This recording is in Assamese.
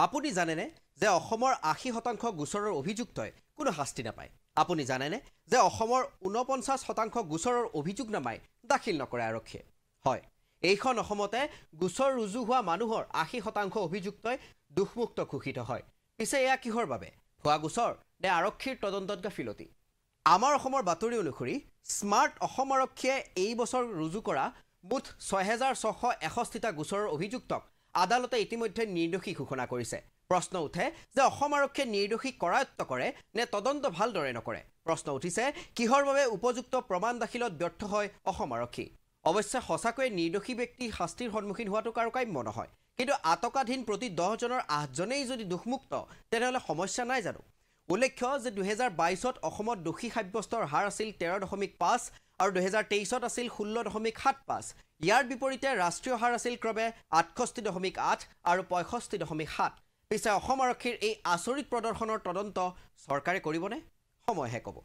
আপুনি জানেনে যে অসমৰ ৮০% গোচৰৰ অভিযুক্তই কোনো শাস্তি নাপায়? আপুনি জানেনে যে অসমৰ ৪৯% গোচৰৰ অভিযোগনামাই দাখিল নকৰে আৰক্ষীয়ে? হয়, এইখন অসমতে গোচৰ ৰুজু হোৱা মানুহৰ ৮০% অভিযুক্তই দোষমুক্ত ঘোষিত হয়। পিছে এয়া কিহৰ বাবে? ভুৱা গোচৰ নে আৰক্ষীৰ তদন্তত গাফিলতি? আমাৰ অসমৰ বাতৰি অনুসৰি স্মাৰ্ট অসম আৰক্ষীয়ে এই বছৰ ৰুজু কৰা মুঠ ৬,৬৬১টা গোচৰৰ অভিযুক্তক আদালতে ইতিমধ্যে নিৰ্দোষী ঘোষণা কৰিছে। প্ৰশ্ন উঠে যে অসম আৰক্ষীয়ে নিৰ্দোষী কৰায়ত্ব কৰে নে তদন্ত ভালদৰে নকৰে? প্ৰশ্ন উঠিছে কিহৰ বাবে উপযুক্ত প্ৰমাণ দাখিলত ব্যৰ্থ হয় অসম আৰক্ষী? অৱশ্যে সঁচাকৈয়ে নিৰ্দোষী ব্যক্তি শাস্তিৰ সন্মুখীন হোৱাটো কাৰো কাম্য নহয়, কিন্তু আটকাধীন প্ৰতি ১০জনৰ ৮জনেই যদি দোষমুক্ত তেনেহ'লে সমস্যা নাই জানো? উল্লেখ্য যে ২০২২ত অসমত দোষী সাব্যস্তৰ হাৰ আছিল ১৩.৫ আৰু ২০২৩ত আছিল ১৬.৭৫। ইয়াৰ বিপৰীতে ৰাষ্ট্ৰীয় হাৰ আছিল ক্ৰমে ৬৮.৮ আৰু ৬৫.৭। পিছে অসম আৰক্ষীৰ এই আচৰিত প্ৰদৰ্শনৰ তদন্ত চৰকাৰে কৰিবনে? সময়হে ক'ব।